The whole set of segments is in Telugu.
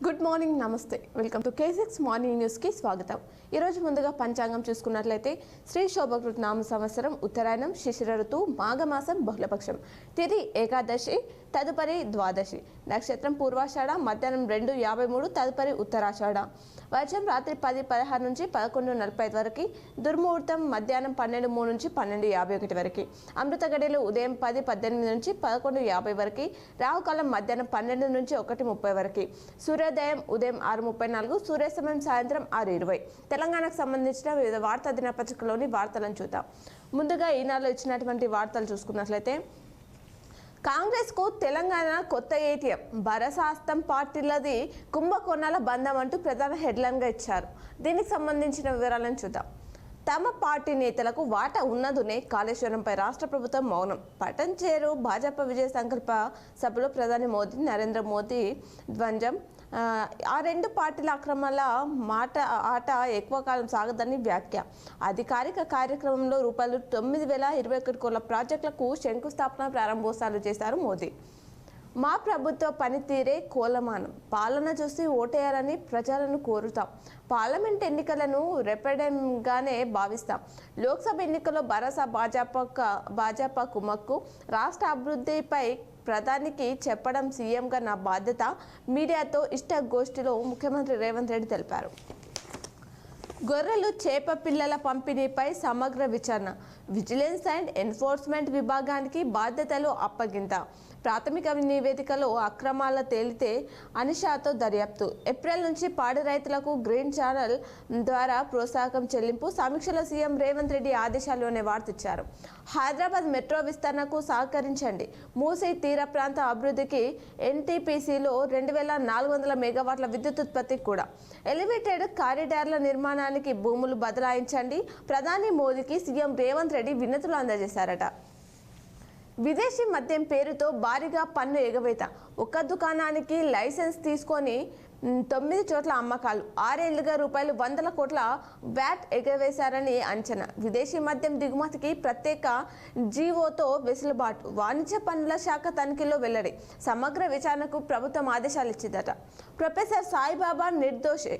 గుడ్ మార్నింగ్, నమస్తే. వెల్కమ్ టు K6 మార్నింగ్ న్యూస్కి స్వాగతం. ఈరోజు ముందుగా పంచాంగం చూసుకున్నట్లయితే శ్రీ శోభకృత నామ సంవత్సరం ఉత్తరాయణం, శిశిర ఋతువు, మాఘమాసం, బహుళపక్షం, తిథి ఏకాదశి, తదుపరి ద్వాదశి, నక్షత్రం పూర్వాషాఢ, మధ్యాహ్నం 2:53, తదుపరి ఉత్తరాషాఢ, వర్షం రాత్రి 10:16 నుంచి 11:45 వరకు, దుర్ముహూర్తం మధ్యాహ్నం 12:03 నుంచి 12:51 వరకు, అమృత గడియలు ఉదయం 10:18 నుంచి 11:50 వరకు, రాహుకాలం మధ్యాహ్నం 12 నుంచి 1:30 వరకు, సూర్యోదయం ఉదయం 6:34, సూర్యాస్తమయం సాయంత్రం 6:20. తెలంగాణకు సంబంధించిన వివిధ వార్తా దినపత్రికలోని వార్తలను చూద్దాం. ముందుగా ఈనాడులో ఇచ్చినటువంటి వార్తలు చూసుకున్నట్లయితే, కాంగ్రెస్ కు తెలంగాణ కొత్త ఏటీఎం, బరసాస్తం పార్టీలది కుంభకోణాల బంధం అంటూ ప్రధాన హెడ్లైన్గా ఇచ్చారు. దీనికి సంబంధించిన వివరాలను చూద్దాం. తమ పార్టీ నేతలకు వాటా ఉన్నదునే కాళేశ్వరంపై రాష్ట్ర ప్రభుత్వం మౌనం. పటంచేరు భాజపా విజయ సంకల్ప సభలో ప్రధాని మోదీ, నరేంద్ర మోదీ ధ్వంజం. ఆ రెండు పార్టీల అక్రమాల ఆట ఎక్కువ కాలం సాగదని వ్యాఖ్య. అధికారిక కార్యక్రమంలో రూపాయలు 9,021 కోట్ల ప్రాజెక్టులకు శంకుస్థాపన, ప్రారంభోత్సవాలు చేశారు మోదీ. మా ప్రభుత్వ పనితీరే కోలమానం, పాలన చూసి ఓటేయాలని ప్రజలను కోరుతాం. పార్లమెంట్ ఎన్నికలను రెఫరెండంగానే భావిస్తాం. లోక్సభ ఎన్నికల్లో భరోసా భాజపా కుమ్మక్కు, రాష్ట్ర అభివృద్ధిపై ప్రధానికి చెప్పడం సీఎంగా నా బాధ్యత, మీడియాతో ఇష్టగోష్ఠిలో ముఖ్యమంత్రి రేవంత్ రెడ్డి తెలిపారు. గొర్రెలు, చేప పిల్లల పంపిణీపై సమగ్ర విచారణ, విజిలెన్స్ అండ్ ఎన్ఫోర్స్మెంట్ విభాగానికి బాధ్యతలు అప్పగింత. ప్రాథమిక నివేదికలో అక్రమాల తేలితే అనిషాతో దర్యాప్తు. ఏప్రిల్ నుంచి పాడి రైతులకు గ్రీన్ ఛానల్ ద్వారా ప్రోత్సాహకం చెల్లింపు. సమీక్షలో సీఎం రేవంత్ రెడ్డి ఆదేశాలు అనే వార్త ఇచ్చారు. హైదరాబాద్ మెట్రో విస్తరణకు సహకరించండి. మూసీ తీర ప్రాంత అభివృద్ధికి ఎన్టీపీసీలో 2,400 మెగావాట్ల విద్యుత్ ఉత్పత్తికి కూడా. ఎలివేటెడ్ కారిడార్ల నిర్మాణానికి భూములు బదలాయించండి. ప్రధాని మోదీకి సీఎం రేవంత్ రెడ్డి వినతులు అందజేశారట. విదేశీ మద్యం పేరుతో భారీగా పన్ను ఎగవేత. ఒక్క దుకాణానికి లైసెన్స్ తీసుకొని 9 చోట్ల అమ్మకాలు. 6 ఏళ్లుగా రూపాయలు 100 కోట్ల వ్యాట్ ఎగవేశారని అంచనా. విదేశీ మద్యం దిగుమతికి ప్రత్యేక జీవోతో వెసులుబాటు. వాణిజ్య పన్నుల శాఖ తనిఖీలో వెల్లడి. సమగ్ర విచారణకు ప్రభుత్వం ఆదేశాలు ఇచ్చిందట. ప్రొఫెసర్ సాయిబాబా నిర్దోషి.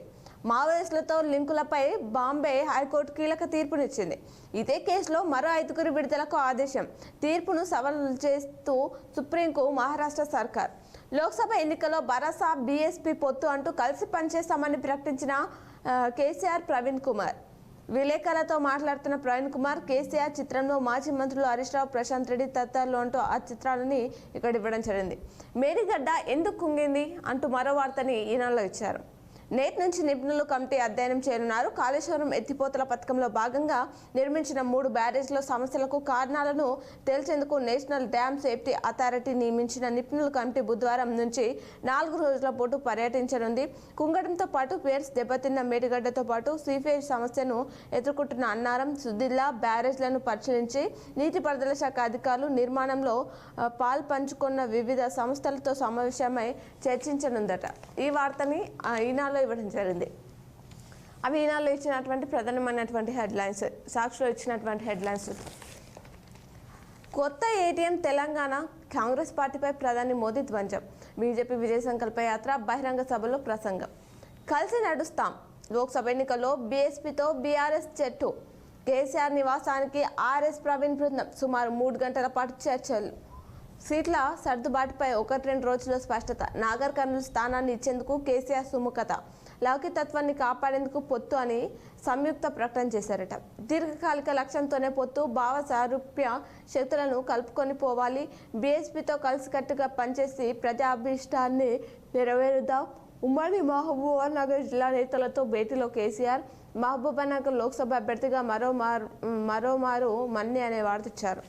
మావోయిస్టులతో లింకులపై బాంబే హైకోర్టు కీలక తీర్పునిచ్చింది. ఇదే కేసులో మరో 5 విడుదలకు ఆదేశం. తీర్పును సవాలు చేస్తూ సుప్రీంకు మహారాష్ట్ర సర్కార్. లోక్సభ ఎన్నికల్లో భరోసా, బీఎస్పీ పొత్తు అంటూ కలిసి పనిచేస్తామని ప్రకటించిన కేసీఆర్, ప్రవీణ్ కుమార్. విలేకరులతో మాట్లాడుతున్న ప్రవీణ్ కుమార్, కేసీఆర్ చిత్రంలో మాజీ మంత్రులు హరీష్ రావు, ప్రశాంత్ రెడ్డి తదితరులు అంటూ ఆ చిత్రాలని ఇక్కడ ఇవ్వడం జరిగింది. మేడిగడ్డ ఎందుకు కుంగింది అంటూ మరో వార్తని ఈనాడులో ఇచ్చారు. నేటి నుంచి నిపుణులు కమిటీ అధ్యయనం చేయనున్నారు. కాళేశ్వరం ఎత్తిపోతల పథకంలో భాగంగా నిర్మించిన 3 బ్యారేజ్ల సమస్యలకు కారణాలను తేల్చేందుకు నేషనల్ డ్యామ్ సేఫ్టీ అథారిటీ నియమించిన నిపుణుల కమిటీ బుధవారం నుంచి 4 రోజుల పాటు పర్యటించనుంది. కుంగడంతో పాటు పేర్స్ దెబ్బతిన్న మేడిగడ్డతో పాటు సీఫేజ్ సమస్యను ఎదుర్కొంటున్న అన్నారం, సుదిల్లా బ్యారేజ్లను పరిశీలించి నీటిపారుదల శాఖ అధికారులు నిర్మాణంలో పాల్పంచుకున్న వివిధ సంస్థలతో సమావేశమై చర్చించనుందట. ఈ వార్తని ఈనాడులో ఇవ్వడం జరిగింది. అవి ఈనాడులో ఇచ్చినటువంటి ప్రధానమైనటువంటి హెడ్లైన్స్. సాక్షిలో ఇచ్చినటువంటి హెడ్లైన్స్. కొత్త ఏటీఎం తెలంగాణ, కాంగ్రెస్ పార్టీపై ప్రధాని మోదీ ధ్వంజం. బీజేపీ విజయ సంకల్ప యాత్ర, బహిరంగ సభలో ప్రసంగం. కలిసి నడుస్తాం. లోక్సభ ఎన్నికల్లో బీఎస్పీతో బీఆర్ఎస్ చెట్టు. కేసీఆర్ నివాసానికి ఆర్ఎస్ ప్రవీణ్ బృందం. సుమారు 3 గంటల పాటు చర్చలు. సీట్ల సర్దుబాటుపై 1-2 రోజుల్లో స్పష్టత. నాగర్ కర్నూలు స్థానాన్ని ఇచ్చేందుకు కేసీఆర్ సుముఖత. లౌకికతత్వాన్ని కాపాడేందుకు పొత్తు అని సంయుక్త ప్రకటన చేశారట. దీర్ఘకాలిక లక్ష్యంతోనే పొత్తు, భావ సారూప్య శక్తులను కలుపుకొని పోవాలి. బీఎస్పీతో కలిసికట్టుగా పనిచేసి ప్రజాభీష్టాన్ని నెరవేరుద్దాం. ఉమ్మడి మహబూబానగర్ జిల్లా నేతలతో భేటీలో కేసీఆర్. మహబూబానగర్ లోక్సభ అభ్యర్థిగా మరోమారు మన్ని అనే వార్త ఇచ్చారు.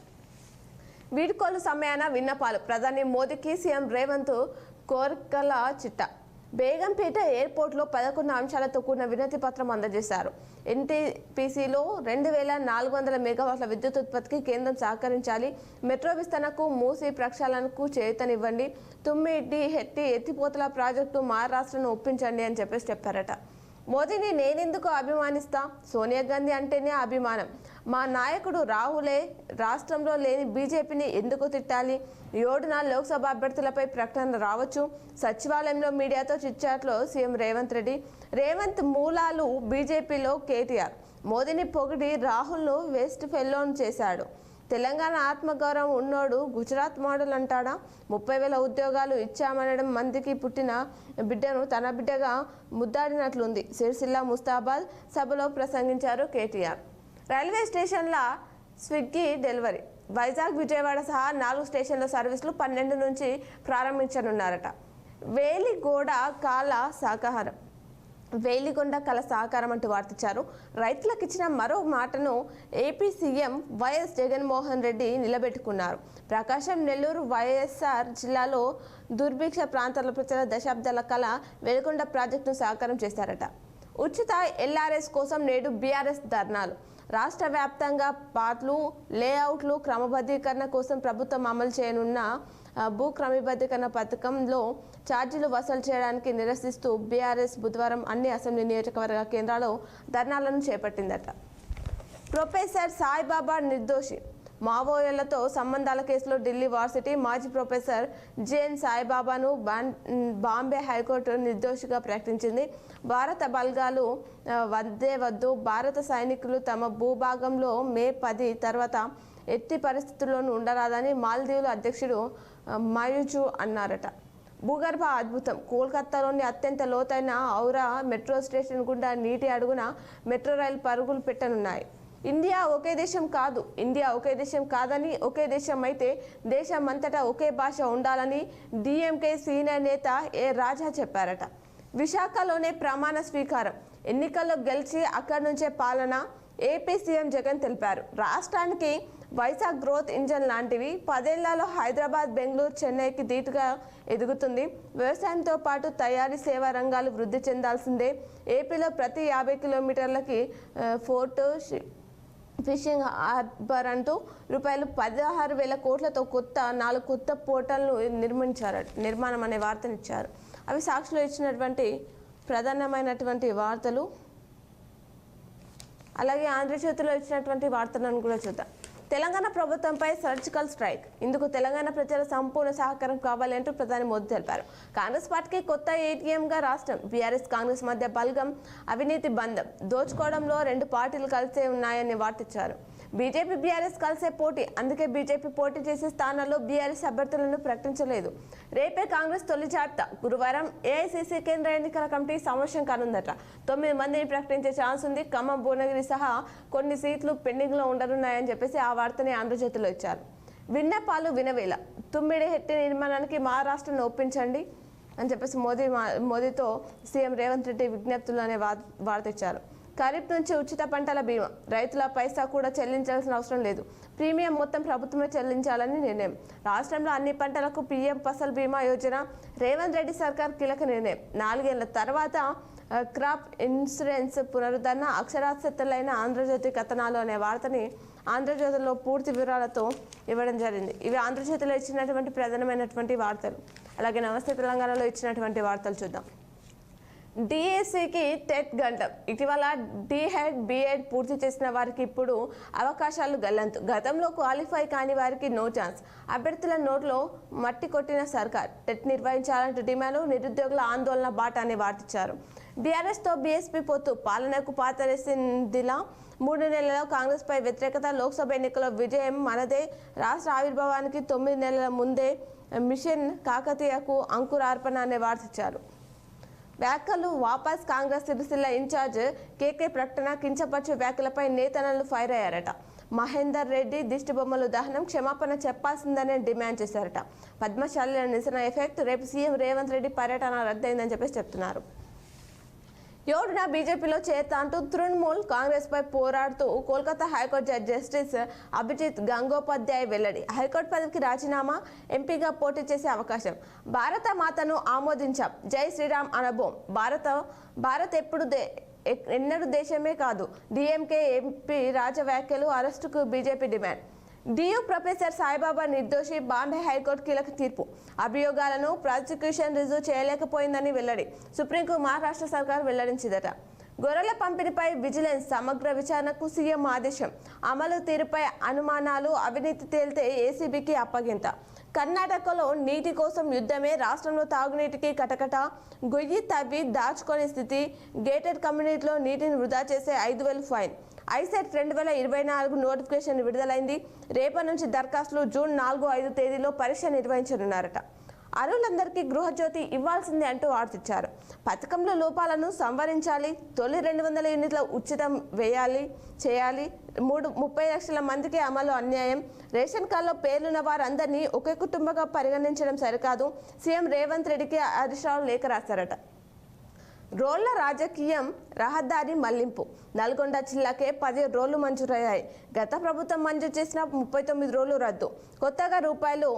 వీడ్కోలు సమయాన విన్నపాలు. ప్రధాని మోదీకి సీఎం రేవంత్ కోర్కల చిట్ట. బేగంపేట ఎయిర్పోర్ట్లో 11 అంశాలతో కూడిన వినతి పత్రం అందజేశారు. ఎన్టీపీసీలో 2,400 మెగావాట్ల విద్యుత్ ఉత్పత్తికి కేంద్రం సహకరించాలి. మెట్రో విస్తరణకు, మూసీ ప్రక్షాళనకు చేయూతనివ్వండి. తుమ్మిడి ఎత్తిపోతల ప్రాజెక్టు మహారాష్ట్రను ఒప్పించండి అని చెప్పారట. మోదీని నేనెందుకు అభిమానిస్తా? సోనియా గాంధీ అంటేనే అభిమానం. మా నాయకుడు రాహులే రాష్ట్రంలో లేని బీజేపీని ఎందుకు తిట్టాలి? 7న లోక్సభ అభ్యర్థులపై ప్రకటన రావచ్చు. సచివాలయంలో మీడియాతో చిట్చాట్లో సీఎం రేవంత్ రెడ్డి. రేవంత్ మూలాలు బీజేపీలో కేటీఆర్. మోదీని పొగిడి రాహుల్ను వేస్ట్ ఫెల్లోను చేశాడు. తెలంగాణ ఆత్మగౌరవం ఉన్నోడు గుజరాత్ మోడల్ అంటాడా? 30,000 ఉద్యోగాలు ఇచ్చామనడం మందికి పుట్టిన బిడ్డను తన బిడ్డగా ముద్దాడినట్లుంది. సిరిసిల్ల ముస్తాబాద్ సభలో ప్రసంగించారు కేటీఆర్. రైల్వే స్టేషన్ల స్విగ్గీ డెలివరీ. వైజాగ్, విజయవాడ సహా 4 స్టేషన్ల సర్వీసులు 12 నుంచి ప్రారంభించనున్నారట. వేలిగొండ కల సహకారం అంటూ వార్తించారు. రైతులకు ఇచ్చిన మరో మాటను AP CM YS Jaganmohan Reddy నిలబెట్టుకున్నారు. ప్రకాశం, నెల్లూరు, వైఎస్ఆర్ జిల్లాలో దుర్భిక్ష ప్రాంతాల ప్రజల దశాబ్దాల కళ వెలిగొండ ప్రాజెక్టును సాకారం చేశారట. ఉచిత ఎల్ఆర్ఎస్ కోసం నేడు బీఆర్ఎస్ ధర్నాలు. రాష్ట్ర వ్యాప్తంగా పార్ట్లు, లేఅవుట్లు క్రమబద్ధీకరణ కోసం ప్రభుత్వం అమలు చేయనున్న భూ క్రమబద్ధీకరణ పథకంలో ఛార్జీలు వసూలు చేయడానికి నిరసిస్తూ బీఆర్ఎస్ బుధవారం అన్ని అసెంబ్లీ నియోజకవర్గ కేంద్రాల్లో ధర్నాలను చేపట్టిందట. ప్రొఫెసర్ సాయిబాబా నిర్దోషి. మావోయిలతో సంబంధాల కేసులో ఢిల్లీ వర్సిటీ మాజీ ప్రొఫెసర్ జేఎన్ సాయిబాబాను బాంబే హైకోర్టు నిర్దోషిగా ప్రకటించింది. భారత బలగాలు వద్దు, భారత సైనికులు తమ భూభాగంలో మే 10 తర్వాత ఎట్టి పరిస్థితుల్లోనూ ఉండరాదని మాల్దీవుల అధ్యక్షుడు మయూజు అన్నారట. భూగర్భ అద్భుతం. కోల్కతాలోని అత్యంత లోతైన ఔరా మెట్రో స్టేషన్ గుండా నీటి అడుగున మెట్రో రైలు పరుగులు పెట్టనున్నాయి. ఇండియా ఒకే దేశం కాదు, ఇండియా ఒకే దేశం కాదని, ఒకే దేశం అయితే దేశం అంతటా ఒకే భాష ఉండాలని డిఎంకే సీనియర్ నేత ఏ రాజా చెప్పారట. విశాఖలోనే ప్రమాణ స్వీకారం. ఎన్నికల్లో గెలిచి అక్కడి నుంచే పాలన ఏపీ సీఎం జగన్ తెలిపారు. రాష్ట్రానికి వైజాగ్ గ్రోత్ ఇంజన్ లాంటివి. 10 ఏళ్లలో హైదరాబాద్, బెంగళూరు, చెన్నైకి ధీటుగా ఎదుగుతుంది. వ్యవసాయంతో పాటు తయారీ, సేవా రంగాలు వృద్ధి చెందాల్సిందే. ఏపీలో ప్రతి 50 కిలోమీటర్లకి ఫోర్ట్ ఫిషింగ్ హార్బర్ అంటూ ₹16,000 కోట్లతో 4 కొత్త పోర్టల్ను నిర్మాణం అనే వార్తనిచ్చారు. అవి సాక్షిలో ఇచ్చినటువంటి ప్రధానమైనటువంటి వార్తలు. అలాగే ఆంధ్రజ్యోతిలో ఇచ్చినటువంటి వార్తలను కూడా చూద్దాం. తెలంగాణ ప్రభుత్వంపై సర్జికల్ స్ట్రైక్. ఇందుకు తెలంగాణ ప్రజల సంపూర్ణ సహకారం కావాలి అంటూ ప్రధాని మోదీ తెలిపారు. కాంగ్రెస్ పార్టీకి కొత్త ఏటీఎంగా రాష్ట్రం. బీఆర్ఎస్ కాంగ్రెస్ మధ్య బలగం, అవినీతి బంధం, దోచుకోవడంలో 2 పార్టీలు కలిసే ఉన్నాయని వార్తించారు. బీజేపీ, బీఆర్ఎస్ కలిసే పోటీ. అందుకే బీజేపీ పోటీ చేసే స్థానాల్లో బీఆర్ఎస్ అభ్యర్థులను ప్రకటించలేదు. రేపే కాంగ్రెస్ తొలి జాబితా. గురువారం ఏఐసీసీ కేంద్ర ఎన్నికల కమిటీ సమావేశం కానుందట. 9 మందిని ప్రకటించే ఛాన్స్ ఉంది. ఖమ్మం, భువనగిరి సహా కొన్ని సీట్లు పెండింగ్లో ఉండనున్నాయని చెప్పేసి ఆ వార్తని ఆంధ్రజ్యోతిలో ఇచ్చారు. విన్నపాలు వినవేల. తుమ్మిడి హెట్టి నిర్మాణానికి మహారాష్ట్రను ఒప్పించండి అని చెప్పేసి మోదీతో సీఎం రేవంత్ రెడ్డి విజ్ఞప్తులు అనే వార్త ఇచ్చారు. ఖరీఫ్ నుంచి ఉచిత పంటల బీమా. రైతుల పైసా కూడా చెల్లించాల్సిన అవసరం లేదు. ప్రీమియం మొత్తం ప్రభుత్వమే చెల్లించాలని నిర్ణయం. రాష్ట్రంలో అన్ని పంటలకు పీఎం ఫసల్ బీమా యోజన. రేవంత్ రెడ్డి సర్కార్ కీలక నిర్ణయం. 4 ఏళ్ల తర్వాత క్రాప్ ఇన్సూరెన్స్ పునరుద్ధరణ. అక్షరాస్యతలైన ఆంధ్రజ్యోతి కథనాలు అనే వార్తని ఆంధ్రజ్యోతిలో పూర్తి వివరాలతో ఇవ్వడం జరిగింది. ఇవి ఆంధ్రజ్యోతిలో ఇచ్చినటువంటి ప్రధానమైనటువంటి వార్తలు. అలాగే నమస్తే తెలంగాణలో ఇచ్చినటువంటి వార్తలు చూద్దాం. డిఎస్సికి టెట్ గంటం. ఇటీవల డిహెడ్, బిఎడ్ పూర్తి చేసిన వారికి ఇప్పుడు అవకాశాలు గల్లంతు. గతంలో క్వాలిఫై కాని వారికి నో ఛాన్స్. అభ్యర్థుల నోట్లో మట్టి కొట్టిన సర్కార్. టెట్ నిర్వహించాలంటూ డిమాండ్. నిరుద్యోగుల ఆందోళన బాట అని వార్తించారు. బీఆర్ఎస్తో బీఎస్పీ పొత్తు. పాలనకు పాతరేసిందిలా. 3 నెలల్లో కాంగ్రెస్పై వ్యతిరేకత. లోక్సభ ఎన్నికల్లో విజయం మనదే. రాష్ట్ర ఆవిర్భావానికి 9 నెలల ముందే మిషన్ కాకతీయకు అంకురార్పణ అనే వార్తించారు. వ్యాఖ్యలు వాపస్. కాంగ్రెస్ సిరిసిల్ల ఇన్ఛార్జ్ కేకే ప్రకటన. కించపరిచే వ్యాఖ్యలపై నేతలు ఫైర్ అయ్యారట. మహేందర్ రెడ్డి దిష్టిబొమ్మలు దహనం. క్షమాపణ చెప్పాల్సిందనే డిమాండ్ చేశారట. పద్మశాలిల నిరసన ఎఫెక్ట్. రేపు సీఎం రేవంత్ రెడ్డి పర్యటన రద్దయిందని చెప్పేసి చెప్తున్నారు. 7న బీజేపీలో చేరతా అంటూ తృణమూల్ కాంగ్రెస్పై పోరాడుతూ కోల్కతా హైకోర్టు జస్టిస్ అభిజిత్ గంగోపాధ్యాయ్ వెల్లడి. హైకోర్టు పదవికి రాజీనామా. ఎంపీగా పోటీ చేసే అవకాశం. భారత మాతను ఆమోదించాం. జై శ్రీరామ్ అనబోం. భారత్ ఎన్నడూ దేశమే కాదు. డిఎంకే ఎంపీ రాజ వ్యాఖ్యలు. అరెస్టుకు BJP demand. DU professor Saibaba నిర్దోషి. బాంబే హైకోర్టు కీలక తీర్పు. అభియోగాలను ప్రాసిక్యూషన్ రుజువు చేయలేకపోయిందని వెల్లడి. సుప్రీంకు మహారాష్ట్ర సర్కార్ వెల్లడించిందట. గొర్రెల పంపిణీపై విజిలెన్స్ సమగ్ర విచారణకు సీఎం ఆదేశం. అమలు తీరుపై అనుమానాలు, అవినీతి తేలితే ఏసీబీకి అప్పగింత. కర్ణాటకలో నీటి కోసం యుద్ధమే, రాష్ట్రంలో తాగునీటికి కటకట. గొయ్యి తవ్వి దాచుకునే స్థితి. గేటెడ్ కమ్యూనిటీలో నీటిని వృధా చేసే 5,000 ఫైన్. ఐసెట్ 2024 నోటిఫికేషన్ విడుదలైంది. రేపటి నుంచి దరఖాస్తులు. జూన్ 4-5 తేదీలో పరీక్ష నిర్వహించనున్నారట. అర్హులందరికీ గృహజ్యోతి ఇవ్వాల్సిందే అంటూ ఆర్తిచ్చారు. పథకంలో లోపాలను సంవరించాలి. తొలి 200 యూనిట్ల ఉచితం చేయాలి. 30 లక్షల మందికి అమలు అన్యాయం. రేషన్ కార్డులో పేర్లున్న వారందరినీ ఒకే కుటుంబంగా పరిగణించడం సరికాదు. సీఎం రేవంత్ రెడ్డికి హరీష్ రావు లేఖ రాశారట. రోళ్ల రాజకీయం, రహదారి మళ్లింపు. నల్గొండ జిల్లాకే 17 రోళ్లు మంజూరయ్యాయి. గత ప్రభుత్వం మంజూరు చేసిన 39 రోళ్లు రద్దు. కొత్తగా రూపాయలు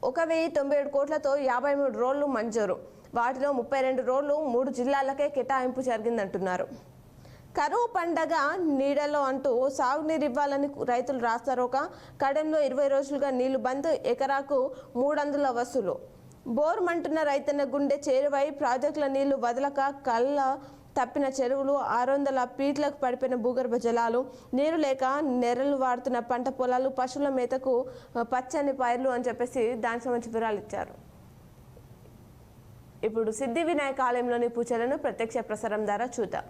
1,097 కోట్లతో 53 రోళ్లు మంజూరు. వాటిలో 32 రోళ్లు 3 జిల్లాలకే కేటాయింపు జరిగిందంటున్నారు. కరువు పండగ నీడలో అంటూ సాగునీరు ఇవ్వాలని రైతులు రాస్తారోక. కడెంలో 20 రోజులుగా నీళ్లు బంద్. ఎకరాకు 300 వసూలు. బోర్ మంటున్న రైతన్న గుండె చేరువై ప్రాజెక్టుల నీళ్లు వదలక కళ్ళ తప్పిన చెరువులు, 600 ఫీట్లకు పడిపోయిన భూగర్భ జలాలు, నీరు లేక నెరలు వాడుతున్న పంట పొలాలు, పశువుల మేతకు పచ్చని పైర్లు అని చెప్పేసి దానికి సంబంధించి వివరాలు ఇచ్చారు. ఇప్పుడు సిద్ధి వినాయక ఆలయంలోని పూజలను ప్రత్యక్ష ప్రసారం ద్వారా చూద్దాం.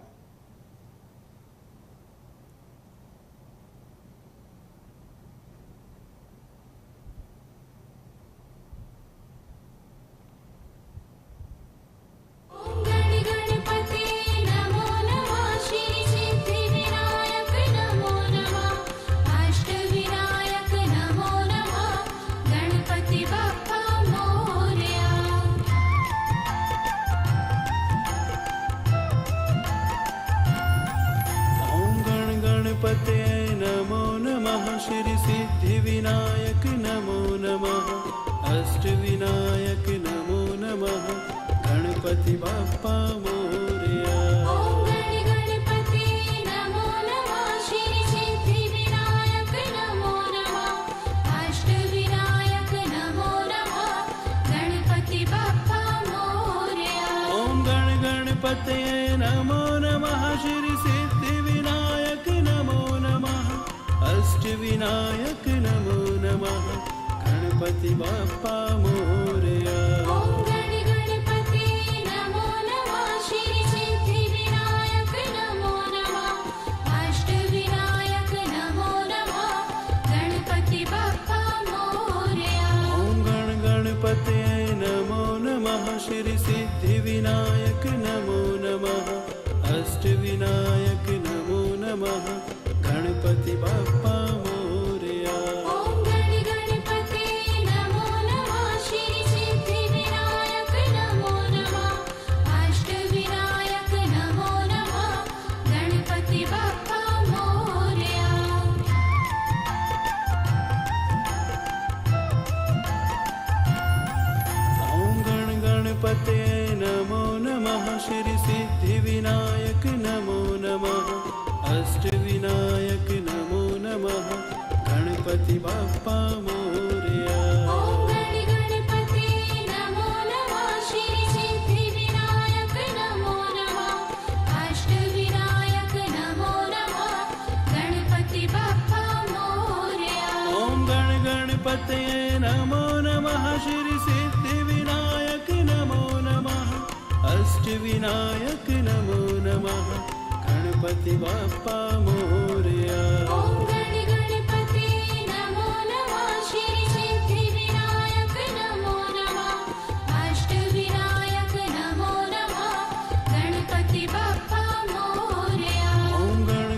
गणपते नमो नमः श्री सिद्धि विनायक नमो नमः अष्टविनायक नमो नमः गणपति बाप्पा मोरया। गणपते नमो नमः श्री सिद्धि विनायक नमो नमः अष्टविनायक नमो नमः गणपति बाप्पा मोरया। गणपते नमो नमः श्री सिद्धि विनायक नमो नमः अष्टविनायक नमो नमः गणपति बाप्पा मोरया। गणपते नमो नमः श्री सिद्धि विनायक नमो नमः अष्टविनायक नमो नमः गणपति बाप्पा मोरया। गणपते नमो नमः श्री सिद्धि विनायक नमो नमः अष्टविनायक नमो नमः गणपति बाप्पा मोरया।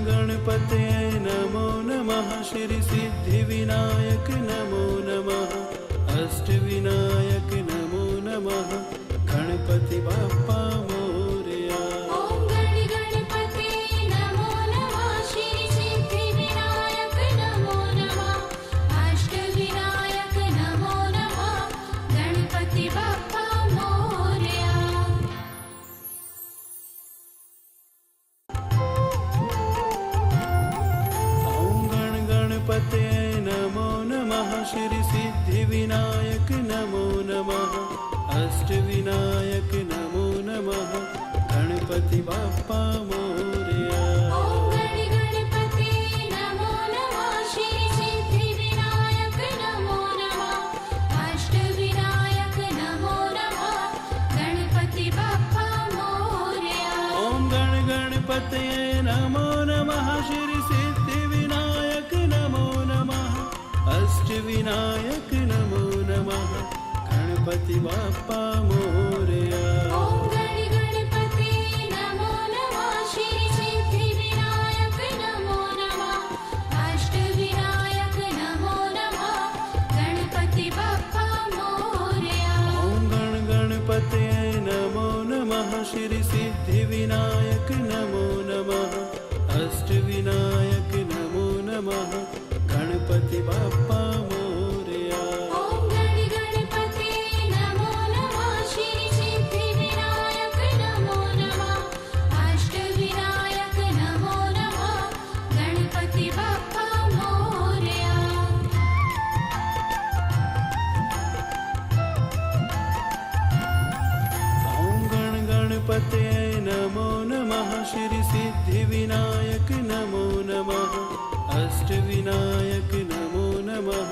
गणपते नमो नमः श्री सिद्धि विनायक नमो नमः अष्टविनायक नमो नमः गणपति बाप्पा मोरया। गणपते नमो नमः श्री सिद्धि विनायक नमो नमः अष्टविनायक नमो नमः गणपति बाप्पा मोरया। अष्टविनायक नमो नमः गणपति बाप्पा मोरया। ॐ गण गणपते नमो नमः श्री सिद्धिविनायक नमो नमः अष्टविनायक नमो नमः गणपति बाप्पा मोरया। ॐ गण गणपते नमो नमः श्री सिद्धिविनायक नमो नमः अष्टविनायक नमो नमः गणपति बाप्पा मोरया। ॐ गण गणपते नमो नमः श्री सिद्धिविनायक नमो नमः अष्टविनायक नमो नमः गणपति बाप्पा मोरया। ॐ गण गणपते नमो नमः श्री सिद्धिविनायक नमो नमः अष्टविनायक नमो नमः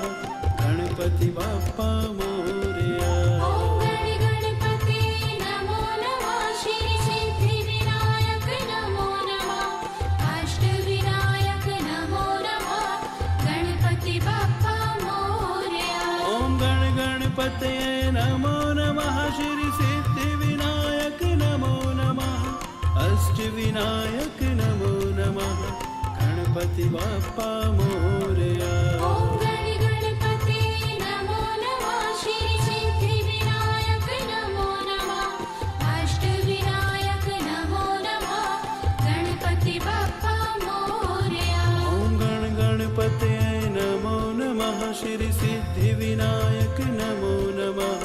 गणपति बाप्पा मोरया। ॐ गण गणपते नमो नमः श्री सिद्धिविनायक नमो नमः अष्टविनायक नमो नमः गणपति बाप्पा मोरया। ॐ गण गणपते नमो नमः श्री सिद्धिविनायक नमो नमः अष्टविनायक नमो नमः गणपति बाप्पा मोरया। ॐ गण गणपते नमो नमः श्री सिद्धिविनायक नमो नमः अष्टविनायक नमो नमः गणपति बाप्पा मोरया। ॐ गण गणपते नमो नमः श्री सिद्धिविनायक नमो नमः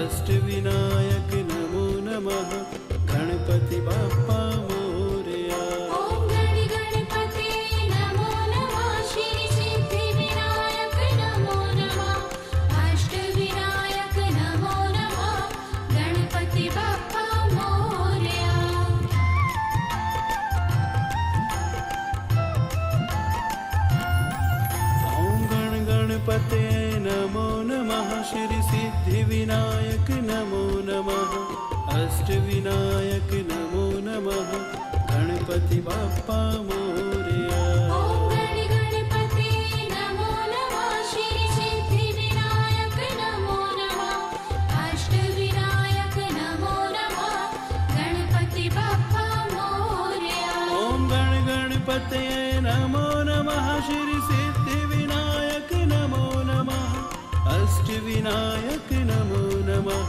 अष्टविनायक नमो नमः गणपति बाप्पा मोरया। ॐ गण गणपते नमो नमः श्री सिद्धिविनायक नमो नमः अष्टविनायक नमो नमः गणपति बाप्पा मोरया। ॐ गण गणपते नमो नमः श्री सिद्धिविनायक नमो नमः अष्टविनायक नमो नमः गणपति बाप्पा मोरया। ॐ गण गणपते नमो नमः श्री सिद्धिविनायक नमो नमः अष्टविनायक नमो नमः गणपति बाप्पा मोरया। ॐ गण गणपते नमो नमः श्री सिद्धिविनायक नमो नमः अष्टविनायक नमो नमः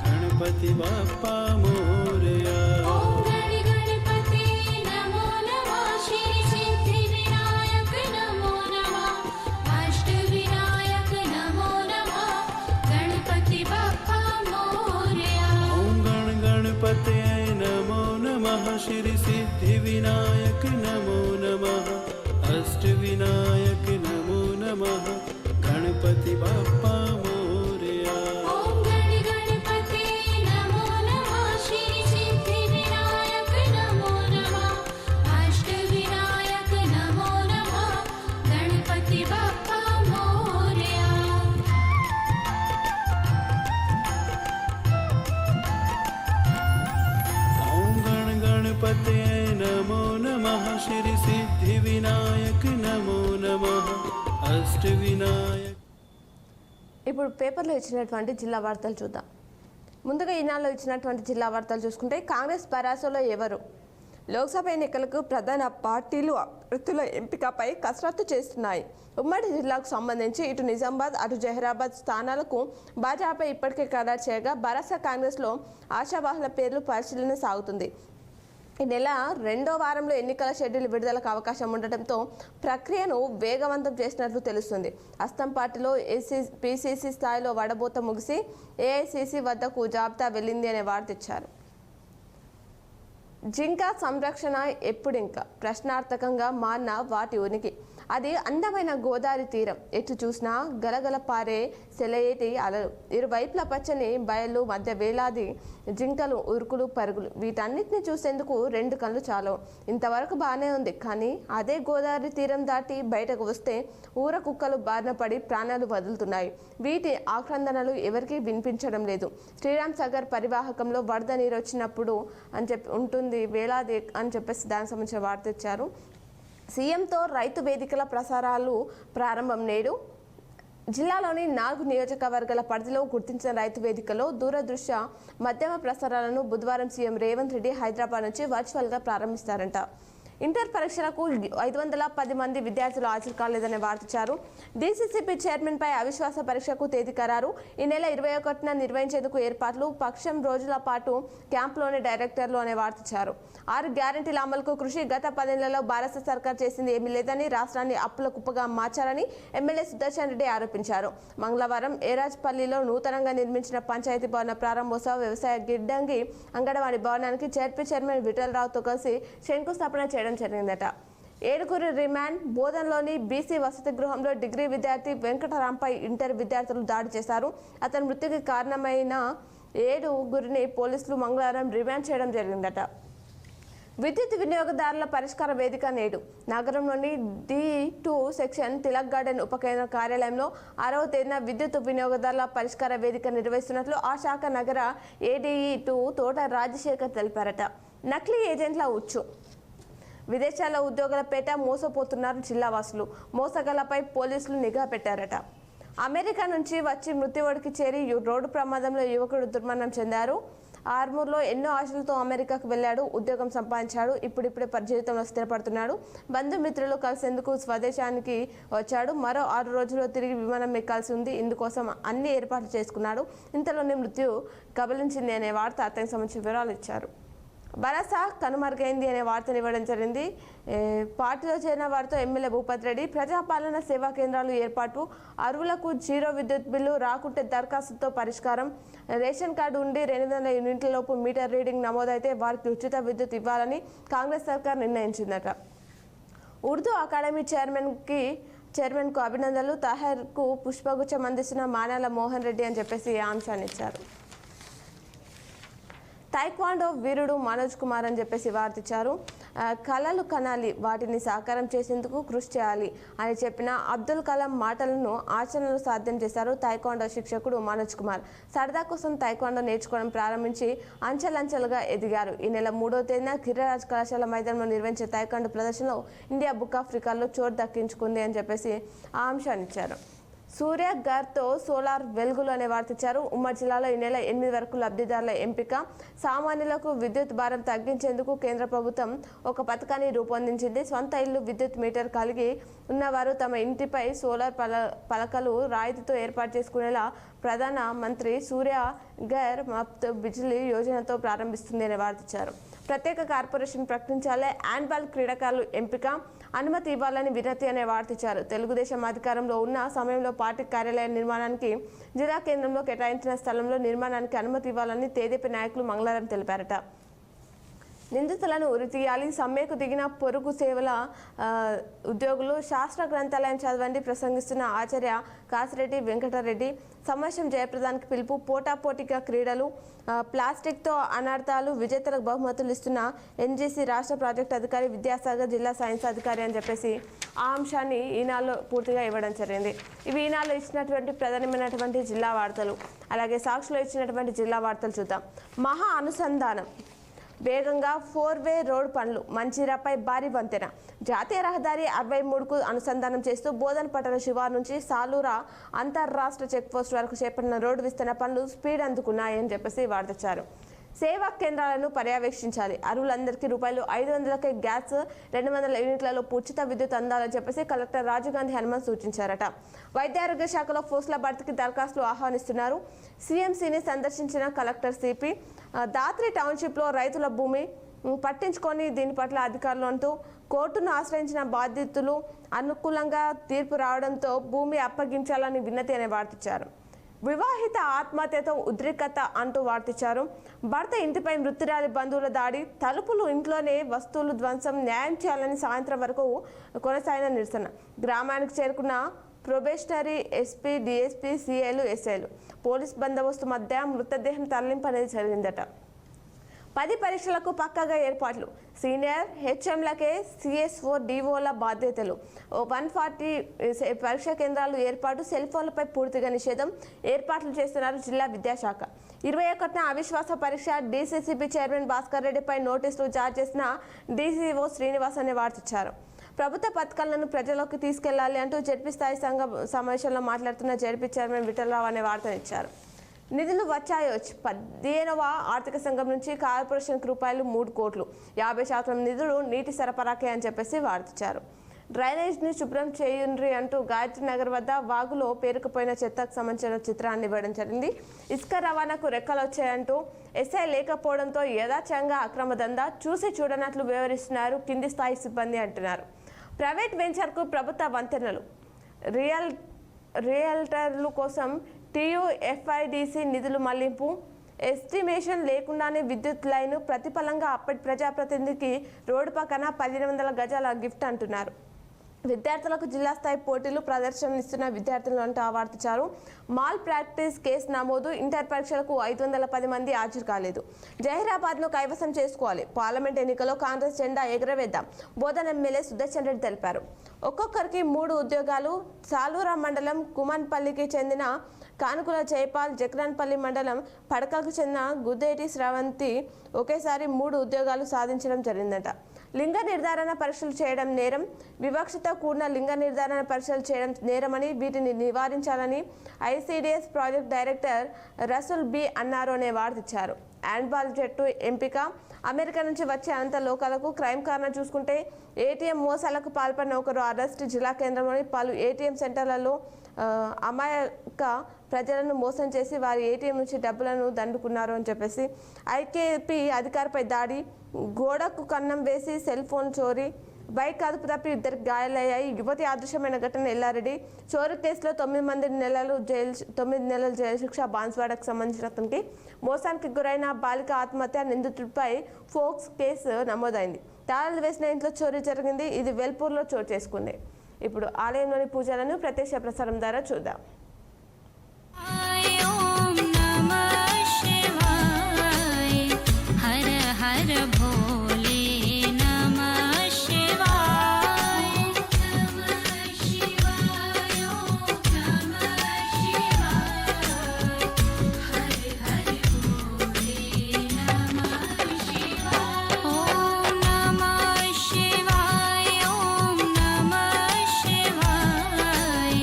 गणपति बाप्पा मोरया। ॐ गण गणपते नमो नमः श्री सिद्धिविनायक नमो नमः अष्टविनायक नमो नमः गणपति बाप्पा मोरया। ॐ गण गणपते नमो नमः श्री सिद्धिविनायक नमो नमः अष्टविनायक नमो नमः गणपति बाप्पा मोरया। ॐ गण गणपते नमो नमः श्री सिद्धिविनायक नमो नमः अष्टविनायक नमो नमः गणपति बाप्पा मोरया। ॐ गण गणपते नमो नमः श्री सिद्धिविनायक नमो नमः अष्टविनायक। ఇప్పుడు పేపర్లో ఇచ్చినటువంటి జిల్లా వార్తలు చూద్దాం. ముందుగా ఈనాడులో ఇచ్చినటువంటి జిల్లా వార్తలు చూసుకుంటే కాంగ్రెస్ పరాసలో ఎవరు, లోక్సభ ఎన్నికలకు ప్రధాన పార్టీలు అభ్యర్థుల ఎంపికపై కసరత్తు చేస్తున్నాయి. ఉమ్మడి జిల్లాకు సంబంధించి ఇటు నిజామాబాద్ అటు జహీరాబాద్ స్థానాలకు భాజపా ఇప్పటికే ఖరారు చేయగా భరాసా కాంగ్రెస్లో ఆశావాహుల పేర్లు పరిశీలన సాగుతుంది. ఈ నెల రెండో వారంలో ఎన్నికల షెడ్యూల్ విడుదలకు అవకాశం ఉండటంతో ప్రక్రియను వేగవంతం చేసినట్లు తెలుస్తుంది. అస్సాం పార్టీలో పిసిసి స్థాయిలో వడబోత ముగిసి ఏఐసిసి వద్దకు జాబితా వెళ్ళింది అనే వార్త ఇచ్చారు. జింక సంరక్షణ ఎప్పుడింకా ప్రశ్నార్థకంగా మారిన వాటి ఉనికి. అది అందమైన గోదావరి తీరం, ఎటు చూసినా గలగల పారే సెలయేటి అలలు, ఇరువైపుల పచ్చని బయళ్ళు, మధ్య వేలాది జింకలు, ఉరుకులు, పరుగులు. వీటన్నిటిని చూసేందుకు రెండు కళ్ళు చాలు. ఇంతవరకు బాగానే ఉంది, కానీ అదే గోదావరి తీరం దాటి బయటకు వస్తే ఊర కుక్కలు బారిన పడి ప్రాణాలు వదులుతున్నాయి. వీటి ఆక్రందనలు ఎవరికీ వినిపించడం లేదు. శ్రీరామ్ సాగర్ పరివాహకంలో వరద నీరు వచ్చినప్పుడు అని చెప్పి ఉంటుంది వేలాది అని చెప్పేసి దానికి సంబంధించిన వార్త ఇచ్చారు. సీఎంతో రైతు వేదికల ప్రసారాలు ప్రారంభం నేడు. జిల్లాలోని 4 నియోజకవర్గాల పరిధిలో గుర్తించిన రైతు వేదికలో దూరదృశ్య మధ్యమ ప్రసారాలను బుధవారం సీఎం రేవంత్ రెడ్డి హైదరాబాద్ నుంచి వర్చువల్గా ప్రారంభిస్తారంట. ఇంటర్ పరీక్షలకు 510 మంది విద్యార్థులు హాజరు కాలేదని వార్తించారు. డీసీసీపీ చైర్మన్పై అవిశ్వాస పరీక్షకు తేదీ ఖరారు. ఈ నెల 21న నిర్వహించేందుకు ఏర్పాట్లు. పక్షం రోజుల పాటు క్యాంపులోని డైరెక్టర్లు అనే వార్తించారు. 6 గ్యారెంటీల అమలుకు కృషి. గత 10 ఏళ్లలో భారత సర్కార్ చేసింది ఏమీ లేదని, రాష్ట్రాన్ని అప్పుల కుప్పగా మార్చారని ఎమ్మెల్యే సుదర్శన్ రెడ్డి ఆరోపించారు. మంగళవారం ఏరాజ్పల్లిలో నూతనంగా నిర్మించిన పంచాయతీ భవన ప్రారంభోత్సవ వ్యవసాయ గిడ్డంగి అంగన్వాడీ భవనానికి జెడ్పీ చైర్మన్ విఠలరావుతో కలిసి శంకుస్థాపన చేయడం జరిగిందట. 7 రిమాండ్. బోధనలోని బీసీ వసతి గృహంలో డిగ్రీ విద్యార్థి వెంకటరాంపై ఇంటర్ విద్యార్థులు దాడి చేశారు. అతని మృతికి కారణమైన 7 పోలీసులు మంగళవారం రిమాండ్ చేయడం జరిగిందట. విద్యుత్ వినియోగదారుల పరిష్కార వేదిక నేడు నగరంలోని D2 సెక్షన్ తిలక్ గార్డెన్ ఉప కేంద్ర కార్యాలయంలో 6వ తేదీన విద్యుత్ వినియోగదారుల పరిష్కార వేదిక నిర్వహిస్తున్నట్లు ఆ శాఖ నగర ADE2 తోట రాజశేఖర్ తెలిపారట. నకిలీ ఏజెంట్ల ఉచ్చు. విదేశాల ఉద్యోగుల పేట మోసపోతున్నారు జిల్లావాసులు. మోసగలపై పోలీసులు నిఘా పెట్టారట. అమెరికా నుంచి వచ్చి మృత్యువుడికి చేరి రోడ్డు ప్రమాదంలో యువకుడు దుర్మరణం చెందారు. ఆర్మూర్లో ఎన్నో ఆశలతో అమెరికాకు వెళ్ళాడు. ఉద్యోగం సంపాదించాడు. ఇప్పుడిప్పుడే జీవితంలో స్థిరపడుతున్నాడు. బంధుమిత్రులు కలిసేందుకు స్వదేశానికి వచ్చాడు. మరో 6 రోజుల్లో తిరిగి విమానం ఎక్కాల్సి ఉంది. ఇందుకోసం అన్ని ఏర్పాట్లు చేసుకున్నాడు. ఇంతలోనే మృత్యు కబలించింది అనే వార్త అతనికి సంబంధించిన వివరాలు ఇచ్చారు. భరసా కనుమరుగైంది అనే వార్తను ఇవ్వడం జరిగింది. పార్టీలో చేరిన వారితో ఎమ్మెల్యే భూపతి రెడ్డి ప్రజాపాలన సేవా కేంద్రాలు ఏర్పాటు. అరువులకు 0 విద్యుత్ బిల్లు రాకుంటే దరఖాస్తుతో పరిష్కారం. రేషన్ కార్డు ఉండి 200 యూనిట్ల లోపు మీటర్ రీడింగ్ నమోదైతే వారికి ఉచిత విద్యుత్ ఇవ్వాలని కాంగ్రెస్ సర్కార్ నిర్ణయించిందట. ఉర్దూ అకాడమీ చైర్మన్కు అభినందనలు. తహర్కు పుష్పగుచ్చం అందిస్తున్న మానాల మోహన్ రెడ్డి అని చెప్పేసి ఈ అంశాన్ని ఇచ్చారు. తైక్వాండో వీరుడు మనోజ్ కుమార్ అని చెప్పేసి వార్తించారు. కళలు కనాలి, వాటిని సాకారం చేసేందుకు కృషి చేయాలి అని చెప్పిన అబ్దుల్ కలాం మాటలను ఆచరణలో సాధ్యం చేశారు తైక్వాండో శిక్షకుడు మనోజ్ కుమార్. సరదా కోసం తైక్వాండో నేర్చుకోవడం ప్రారంభించి అంచెలంచెలుగా ఎదిగారు. ఈ నెల 3వ తేదీన గిరిరాజ్ కళాశాల మైదానంలో నిర్వహించే తైక్వాండో ప్రదర్శనలో ఇండియా బుక్ ఆఫ్ రికార్డులో చోటు దక్కించుకుంది అని చెప్పేసి ఆ అంశాన్ని ఇచ్చారు. సూర్య గార్తో సోలార్ వెలుగులు అనే వార్తించారు. ఉమ్మడి జిల్లాలో ఈ నెల 8 వరకు లబ్ధిదారుల ఎంపిక. సామాన్యులకు విద్యుత్ భారం తగ్గించేందుకు కేంద్ర ప్రభుత్వం ఒక పథకాన్ని రూపొందించింది. సొంత ఇల్లు విద్యుత్ మీటర్ కలిగి ఉన్నవారు తమ ఇంటిపై సోలార్ పలకలు రాయితీతో ఏర్పాటు చేసుకునేలా ప్రధాన మంత్రి సూర్య ఘర్ ముఫ్త్ బిజ్లీ యోజనతో ప్రారంభిస్తుంది అని వార్తించారు. ప్రత్యేక కార్పొరేషన్ ప్రకటించాలే. హ్యాండ్బాల్ క్రీడాకారులు ఎంపిక అనుమతి ఇవ్వాలని వినతి అనే వార్తించారు. తెలుగుదేశం అధికారంలో ఉన్న సమయంలో పార్టీ కార్యాలయ నిర్మాణానికి జిల్లా కేంద్రంలో కేటాయించిన స్థలంలో నిర్మాణానికి అనుమతి ఇవ్వాలని తెదేపా నాయకులు మంగళవారం తెలిపారట. నిందితులను ఉరితీయాలి. సమ్మెకు దిగిన పొరుగు సేవల ఉద్యోగులు శాస్త్ర గ్రంథాలయం చదవండి ప్రసంగిస్తున్న ఆచార్య కాసిరెడ్డి వెంకటరెడ్డి. సమావేశం జయప్రదానికి పిలుపు. పోటాపోటీగా క్రీడలు, ప్లాస్టిక్తో అనర్థాలు, విజేతలకు బహుమతులు ఇస్తున్న ఎన్జీసీ రాష్ట్ర ప్రాజెక్టు అధికారి విద్యాసాగర్, జిల్లా సైన్స్ అధికారి అని చెప్పేసి ఆ అంశాన్ని ఈనాడులో పూర్తిగా ఇవ్వడం జరిగింది. ఇవి ఈనాడులో ఇచ్చినటువంటి ప్రధానమైనటువంటి జిల్లా వార్తలు. అలాగే సాక్షిలో ఇచ్చినటువంటి జిల్లా వార్తలు చూద్దాం. మహా అనుసంధానం. వేగంగా 4-వే రోడ్ పనులు. మంచిర్యాలపై భారీ వంతెన. జాతీయ రహదారి 63కు అనుసంధానం చేస్తూ బోధనపట్టణ శివారు నుంచి సాలూరా అంతర్రాష్ట్ర చెక్పోస్ట్ వరకు చేపట్టిన రోడ్డు విస్తరణ పనులు స్పీడ్ అందుకున్నాయని చెప్పేసి వార్తించారు. సేవా కేంద్రాలను పర్యవేక్షించాలి. అర్హులందరికీ ₹500కే గ్యాస్, 200 యూనిట్లలో ఉచిత విద్యుత్ అందాలని చెప్పేసి కలెక్టర్ రాజీవ్ గాంధీ హనుమంత్ సూచించారట. వైద్యారోగ్య శాఖలో పోస్టుల భర్తీకి దరఖాస్తులు ఆహ్వానిస్తున్నారు. సీఎంసీని సందర్శించిన కలెక్టర్ సిపి. దాత్రి టౌన్షిప్లో రైతుల భూమి పట్టించుకొని దీని పట్ల అధికారులు అంటూ కోర్టును ఆశ్రయించిన బాధితులు అనుకూలంగా తీర్పు రావడంతో భూమి అప్పగించాలని విన్నతి అనే వార్తించారు. వివాహిత ఆత్మహత్యతో ఉద్రిక్తత అంటూ వార్తించారు. భర్త ఇంటిపై మృతురాలి బంధువుల దాడి. తలుపులు, ఇంట్లోనే వస్తువులు ధ్వంసం. న్యాయం చేయాలని సాయంత్రం వరకు కొనసాగిన నిరసన. గ్రామానికి చేరుకున్న ప్రొబేషనరీ ఎస్పీ, డీఎస్పీ, సీఐలు, ఎస్ఐలు. పోలీస్ బందోబస్తు మధ్య మృతదేహం తరలింపు అనేది జరిగిందట. 10 పరీక్షలకు పక్కాగా ఏర్పాట్లు. సీనియర్ హెచ్ఎంలకే CSO, DOల బాధ్యతలు. 140 పరీక్షా కేంద్రాలు ఏర్పాటు. సెల్ ఫోన్లపై పూర్తిగా నిషేధం. ఏర్పాట్లు చేస్తున్నారు జిల్లా విద్యాశాఖ. 21న అవిశ్వాస పరీక్ష. డీసీసీబీ చైర్మన్ భాస్కర్ రెడ్డిపై నోటీసులు జారీ చేసిన DCO శ్రీనివాస్ అనే వార్తించారు. ప్రభుత్వ పథకాలను ప్రజలకు తీసుకెళ్లాలి అంటూ జడ్పీ స్థాయి సంఘ సమావేశంలో మాట్లాడుతున్న జడ్పీ చైర్మన్ విఠలరావు అనే వార్తనిచ్చారు. నిధులు వచ్చాయో 15వ ఆర్థిక సంఘం నుంచి కార్పొరేషన్కి రూపాయలు 3 కోట్లు, 50% నిధులు నీటి సరఫరాకే అని చెప్పేసి వార్తించారు. డ్రైనేజ్ని శుభ్రం చేయండి అంటూ గాయత్రి నగర్ వద్ద వాగులో పేరుకుపోయిన చెత్తకు సంబంధించిన చిత్రాన్ని ఇవ్వడం జరిగింది. ఇసుక రవాణాకు రెక్కలు వచ్చాయంటూ ఎస్ఐ లేకపోవడంతో యథాచంగా అక్రమ దందా చూసి చూడనట్లు వివరిస్తున్నారు కింది స్థాయి సిబ్బంది అంటున్నారు. ప్రైవేట్ వెంచర్కు ప్రభుత్వ వంతెనలు, రియల్టర్ల కోసం TUFIDC నిధులు మళ్లింపు, ఎస్టిమేషన్ లేకుండానే విద్యుత్ లైను, ప్రతిఫలంగా అప్పటి ప్రజాప్రతినిధికి రోడ్డు పక్కన 1500 గజాల గిఫ్ట్ అంటున్నారు. విద్యార్థులకు జిల్లా స్థాయి పోటీలు ప్రదర్శనలు ఇస్తున్న విద్యార్థులు అంటూ ఆవర్తించారు. మాల్ ప్రాక్టీస్ కేసు నమోదు, ఇంటర్ పరీక్షలకు 510 మంది హాజరు కాలేదు. జహీరాబాద్ను కైవసం చేసుకోవాలి, పార్లమెంట్ ఎన్నికల్లో కాంగ్రెస్ జెండా ఎగురవేద్దాం, బోధన ఎమ్మెల్యే సుదర్శన్ రెడ్డి తెలిపారు. ఒక్కొక్కరికి 3 ఉద్యోగాలు. సాలూరా మండలం కుమన్పల్లికి చెందిన కానుకుల జైపాల్, జక్రాన్పల్లి మండలం పడకకు చెందిన గుద్దేటి శ్రవంతి ఒకేసారి 3 ఉద్యోగాలు సాధించడం జరిగిందట. లింగ నిర్ధారణ పరీక్షలు చేయడం నేరం, వివక్షతో కూడిన లింగ నిర్ధారణ పరీక్షలు చేయడం నేరమని, వీటిని నివారించాలని ICDS project director Rasool Bi అన్నారు అనే వార్తిచ్చారు. హ్యాండ్బాల్ జట్టు ఎంపిక, అమెరికా నుంచి వచ్చే అనంత లోకాలకు క్రైమ్ కారణం చూసుకుంటే ATM మోసాలకు పాల్పడిన ఒకరు అరెస్ట్. జిల్లా కేంద్రంలోని పలు ATM సెంటర్లలో అమాయక ప్రజలను మోసం చేసి వారి ATM నుంచి డబ్బులను దండుకున్నారు అని చెప్పేసి IKP అధికారిపై దాడి, గోడకు కన్నం వేసి సెల్ ఫోన్ చోరీ, బైక్ అదుపు తప్పి 2 గాయాలయ్యాయి. యువతి అదృశ్యమైన ఘటన ఎల్లారెడ్డి. చోరీ కేసులో 9 నెలల జైలు శిక్ష. బాన్స్వాడకు సంబంధించిన అతనికి మోసానికి గురైన బాలిక ఆత్మహత్య, నిందితుడిపై ఫోక్స్ కేసు నమోదైంది. తాళాలు వేసిన ఇంట్లో చోరీ జరిగింది. ఇది వెల్పూర్లో చోటు చేసుకుంది. ఇప్పుడు ఆలయంలోని పూజలను ప్రత్యక్ష ప్రసారం ద్వారా చూద్దాం. ఓం నమః శివాయ, హర హర భోలే నమః శివాయ, నమః శివాయ, నమః శివాయ, హర హర భోలే నమః శివాయ, ఓం నమః శివాయ, ఓం నమః శివాయ,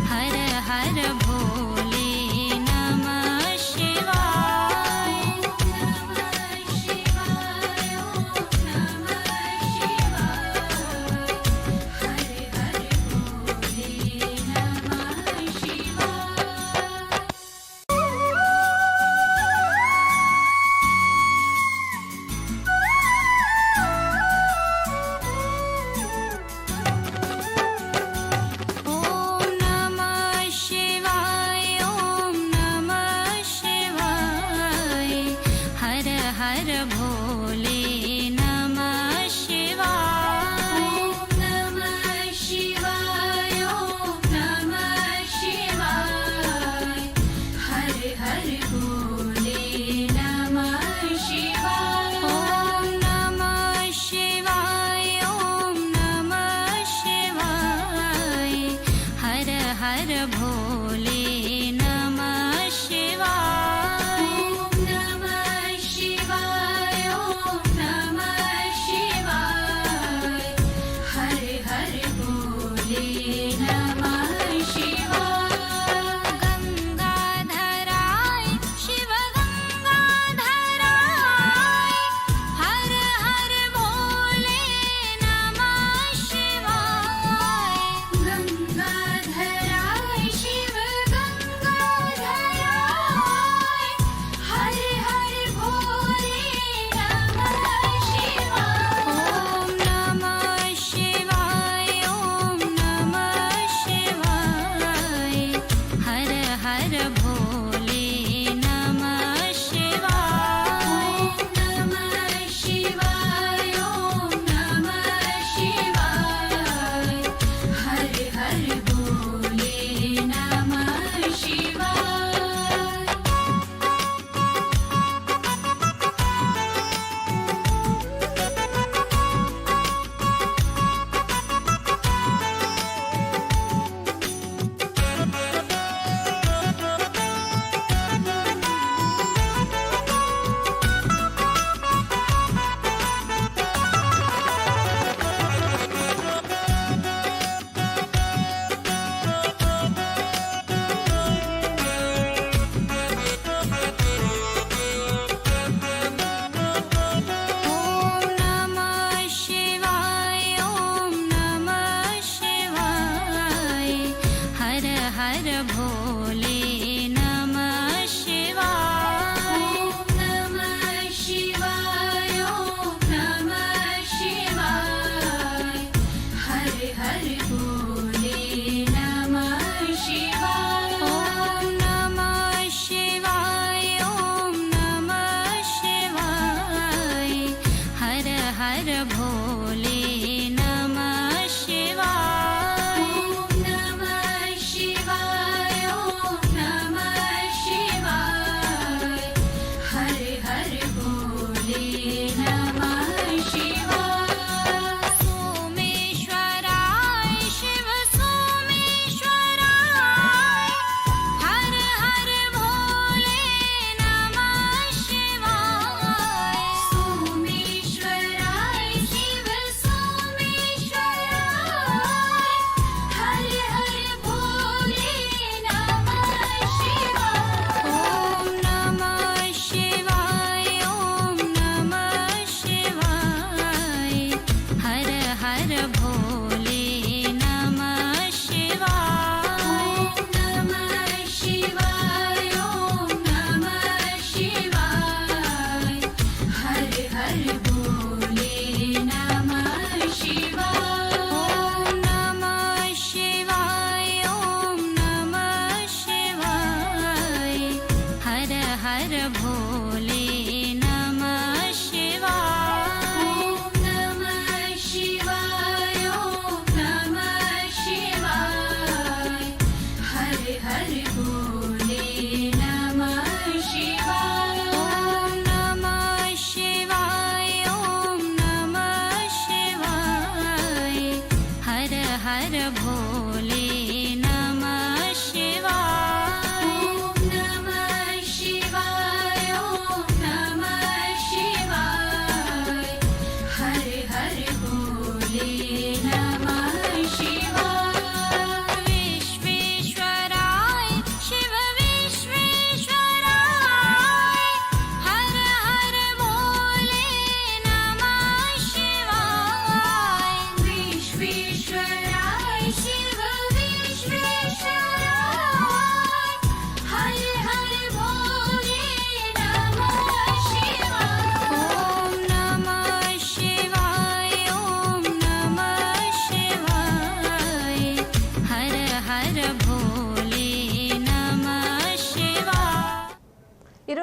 హర హర భోలే నమః శివాయ, నమః శివాయ, నమః శివాయ, హర హర భోలే నమః శివాయ. ఓం నమః శివాయ, ఓం నమః శివాయ, హర హర భోలే నమః శివాయ, ఓం నమః శివాయ, ఓం నమః శివాయ, హర హర భోలే నమః శివాయ, ఓం నమః శివాయ, ఓం నమః శివాయ, హర హర భోలే నమః శివాయ, ఓం నమః శివాయ,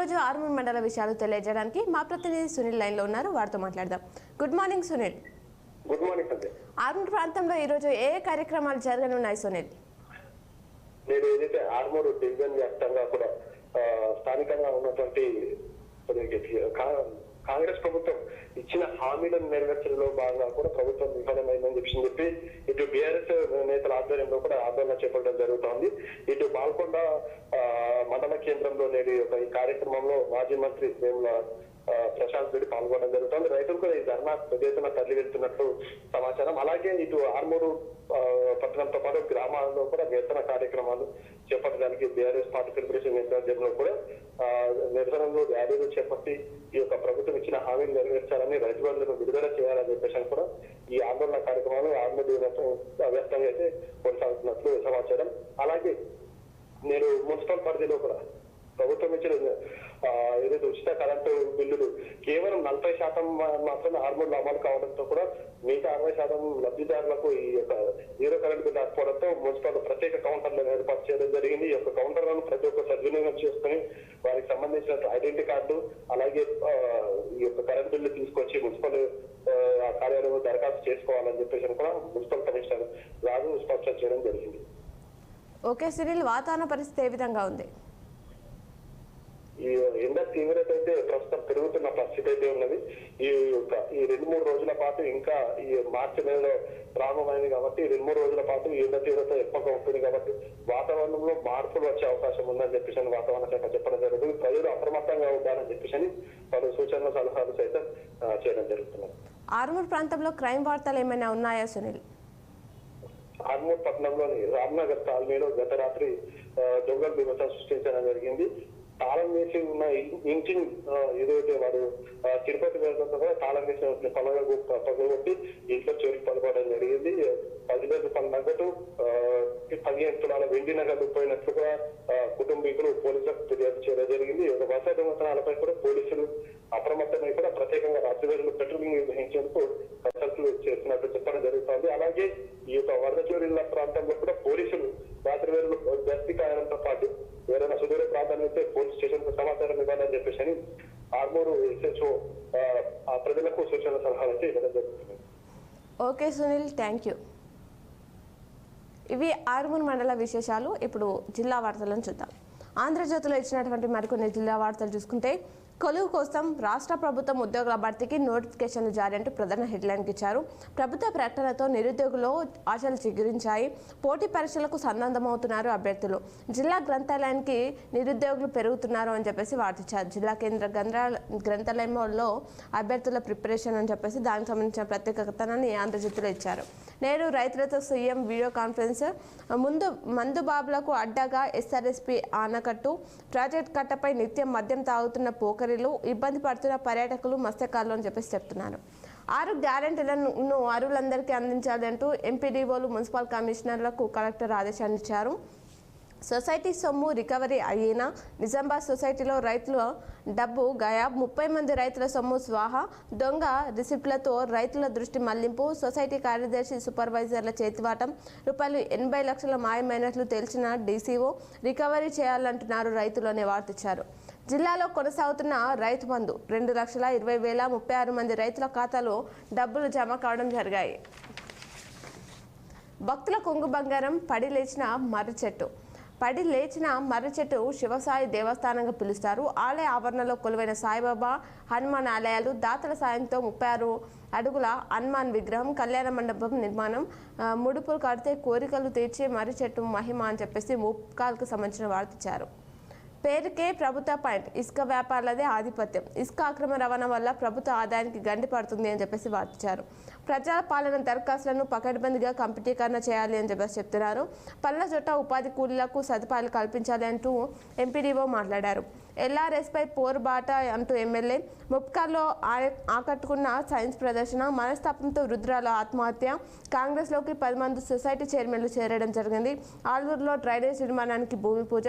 ఈరోజు ఆర్మూర్ మండల విషయాలు తెలియజేయడానికి మా ప్రతినిధి సునీల్ లైన్లో ఉన్నారు, వారితో మాట్లాడదాం. Good morning Sunil. Good morning అండి. ఆర్మూర్ ప్రాంతంలో ఈరోజు ఏ కార్యక్రమాలు జరగనున్నాయి సునీల్? నేను ఏదైతే ఆర్మూర్ డివిజన్ వ్యాప్తంగా కూడా స్థానికంగా ఉన్నటువంటి కాంగ్రెస్ ప్రభుత్వం ఇచ్చిన హామీలను నెరవేర్చడంలో భాగంగా కూడా ప్రభుత్వం విఫలమైందని చెప్పి ఇటు బీఆర్ఎస్ నేతల ఆధ్వర్యంలో కూడా ఆందోళన చేపట్టడం జరుగుతోంది. ఇటు బాల్కొండ మండల కేంద్రంలో నేడు ఈ కార్యక్రమంలో మాజీ మంత్రి వేముల ప్రశాంత్ రెడ్డి పాల్గొనడం జరుగుతుంది. రైతులు కూడా ఈ ధర్నా ప్రదేశంలో తరలి వెళ్తున్నట్లు సమాచారం. అలాగే ఇటు ఆర్మూరు పట్టణంతో పాటు గ్రామాల్లో కూడా నిరసన కార్యక్రమాలు చేపట్టడానికి బీఆర్ఎస్ పార్టీ సెలబ్రేషన్ నేతృత్వంలో కూడా నిరసనలు ర్యాలీలు చేపట్టి ఈ యొక్క ప్రభుత్వం ఇచ్చిన హామీలు నెరవేర్చాలని, రైతు బంధువులను విడుదల చేయాలని చెప్పేసి కూడా ఈ ఆందోళన కార్యక్రమాలు ఆర్మూరు వ్యాప్తంగా అయితే కొనసాగుతున్నట్లు సమాచారం. అలాగే నేను మున్సిపల్ పరిధిలో కూడా ప్రభుత్వం ఇచ్చిన ఏదైతే ఉచిత కరెంటు బిల్లులు కేవలం 40% మాత్రమే ఆర్మూర్లో అమలు కావడంతో కూడా మిగతా 60% లబ్ధిదారులకు ఈ యొక్క జీరో కరెంట్ బిల్లు రాకపోవడంతో మున్సిపల్ ప్రత్యేక కౌంటర్లను ఏర్పాటు చేయడం జరిగింది. ఈ యొక్క కౌంటర్లను ప్రతి ఒక్క సద్వినియోగం చేసుకుని వారికి సంబంధించిన ఐడెంటిటీ కార్డు అలాగే ఈ యొక్క కరెంట్ బిల్లు తీసుకొచ్చి మున్సిపల్ కార్యాలయంలో దరఖాస్తు చేసుకోవాలని చెప్పేసి కూడా మున్సిపల్ కమిషనర్ రాజు స్పష్టం చేయడం జరిగింది. ఓకే సునీల్, వాతావరణ పరిస్థితి ఏ విధంగా ఉంది? ఈ ఎండ తీవ్రత అయితే ప్రస్తుతం పెరుగుతున్న పరిస్థితి అయితే ఉన్నది. ఈ 2-3 రోజుల పాటు ఇంకా ఈ మార్చి నెలలో ప్రారంభమైంది కాబట్టి 2-3 రోజుల పాటు ఈ ఎండ తీవ్రత ఎక్కువగా ఉంటుంది కాబట్టి వాతావరణంలో మార్పులు వచ్చే అవకాశం ఉందని చెప్పేసి వాతావరణ శాఖ చెప్పడం జరుగుతుంది. ప్రజలు అప్రమత్తంగా ఉండాలని చెప్పేసి పలు సూచనలు సలహాలు సైతం చేయడం జరుగుతుంది. ఆర్మూర్ ప్రాంతంలో క్రైమ్ వార్తలు ఏమైనా ఉన్నాయా సునీల్? ఆర్మూర్ పట్టణంలోని రామ్నగర్ కాలనీలో గత రాత్రి దొంగల బీభత్సం సృష్టించడం జరిగింది. తాళం వేసి ఉన్న ఇంజిన్ ఏదైతే వాడు తిరుపతి వెళ్ళడంతో కూడా తాళం వేసిన పగలగొట్టి ఇంట్లో చోరికి పడిపోవడం జరిగింది. 10,000 రూపాయల నగదు 15 తులాల వెండి నగదు పోయినట్లు కూడా కుటుంబీకులు పోలీసులకు ఫిర్యాదు చేయడం జరిగింది. ఒక వరుస దొంగతనాలపై కూడా పోలీసులు అప్రమత్తమై కూడా ప్రత్యేకంగా రాత్రి వేళలు పెట్రోలింగ్ నిర్వహించేందుకు కసరత్తులు చేస్తున్నట్టు చెప్పడం జరుగుతుంది. అలాగే ఈ యొక్క వరద చోరీల ప్రాంతంలో కూడా పోలీసులు రాత్రి వేళలు గస్తీ కాయడంతో పాటు ఎవరైనా సుదూర ప్రాంతాన్ని అయితే పోలీస్ స్టేషన్ కు సమాచారం ఇవ్వాలని చెప్పేసి ఆర్మూరు ఎస్హెచ్ఓ ప్రజలకు సూచన సలహాలు అయితే ఇవ్వడం జరుగుతుంది. Okay Sunil, thank you. ఇవి ఆర్మూర్ మండల విశేషాలు. ఇప్పుడు జిల్లా వార్తలను చూద్దాం. ఆంధ్రజ్యోతిలో ఇచ్చినటువంటి మరికొన్ని జిల్లా వార్తలు చూసుకుంటే, కొలువు కోసం రాష్ట్ర ప్రభుత్వం ఉద్యోగుల భర్తీకి నోటిఫికేషన్లు జారీ అంటూ ప్రధాన హెడ్లైన్కి ఇచ్చారు. ప్రభుత్వ ప్రకటనతో నిరుద్యోగులు ఆశలు చిగురించాయి. పోటీ పరీక్షలకు సన్నద్ధమవుతున్నారు అభ్యర్థులు. జిల్లా గ్రంథాలయానికి నిరుద్యోగులు పెరుగుతున్నారు అని చెప్పేసి వార్తించారు. జిల్లా కేంద్ర గ్రంథాలయంలో అభ్యర్థుల ప్రిపరేషన్ అని చెప్పేసి దానికి సంబంధించిన ప్రత్యేక కథనాన్ని ఆంధ్రజ్యోతిలో ఇచ్చారు. నేడు రైతులతో సీఎం వీడియో కాన్ఫరెన్స్. మందుబాబులకు అడ్డగా ఎస్ఆర్ఎస్పీ ఆనకట్టు. ప్రాజెక్ట్ కట్టపై నిత్యం మద్యం తాగుతున్న పోకరీలు, ఇబ్బంది పడుతున్న పర్యాటకులు, మత్స్యకారులు అని చెప్పేసి చెప్తున్నారు. 6 గ్యారెంటీలను అర్హులందరికీ అందించాలి అంటూ ఎంపీడీఓలు, మున్సిపల్ కమిషనర్లకు కలెక్టర్ ఆదేశాన్ని ఇచ్చారు. సొసైటీ సొమ్ము రికవరీ అయ్యేనా? నిజామాబాద్ సొసైటీలో రైతుల డబ్బు గాయాబ్. 30 మంది రైతుల సొమ్ము స్వాహా. దొంగ రిసిప్ట్లతో రైతుల దృష్టి మళ్లింపు. సొసైటీ కార్యదర్శి, సూపర్వైజర్ల చేతివాటం. రూపాయలు 80 లక్షల మాయమైనట్లు తేల్చిన డీసీఓ. రికవరీ చేయాలంటున్నారు రైతులు అనే వార్తిచ్చారు. జిల్లాలో కొనసాగుతున్న రైతు బంధు. 2,20,36 మంది రైతుల ఖాతాలో డబ్బులు జమ కావడం జరిగాయి. భక్తుల కొంగు బంగారం. పడి లేచిన మర్రి చెట్టు శివసాయి దేవస్థానంగా పిలుస్తారు. ఆలయ ఆవరణలో కొలువైన సాయిబాబా, హనుమాన్ ఆలయాలు. దాతల సాయంతో 36 అడుగుల హనుమాన్ విగ్రహం. కళ్యాణ మండపం నిర్మాణం. ముడుపులు కడితే కోరికలు తీర్చే మర్రి చెట్టు మహిమ అని చెప్పేసి ముప్కాల్కు సంబంధించిన వార్తిచ్చారు. పేరుకే ప్రభుత్వ పాయింట్. ఇసుక వ్యాపారులదే ఆధిపత్యం. ఇసుక అక్రమ రవాణా వల్ల ప్రభుత్వ ఆదాయానికి గండి పడుతుంది అని చెప్పేసి వార్తించారు. ప్రజా పాలన దరఖాస్తులను పకడ్బందీగా కంప్యూటీకరణ చేయాలి అని చెప్పేసి చెప్తున్నారు. పల్ల చోట ఉపాధి కూలీలకు సదుపాయాలు కల్పించాలి అంటూ ఎంపీడీఓ మాట్లాడారు. ఎల్ఆర్ఎస్పై పోరుబాట అంటూ ఎమ్మెల్యే. ముప్కార్లో ఆకట్టుకున్న సైన్స్ ప్రదర్శన. మనస్తాపంతో రుద్రాల ఆత్మహత్య. కాంగ్రెస్లోకి 10 మంది సొసైటీ చైర్మన్లు చేరడం జరిగింది. ఆలూరులో డ్రైనేజ్ నిర్మాణానికి భూమి పూజ.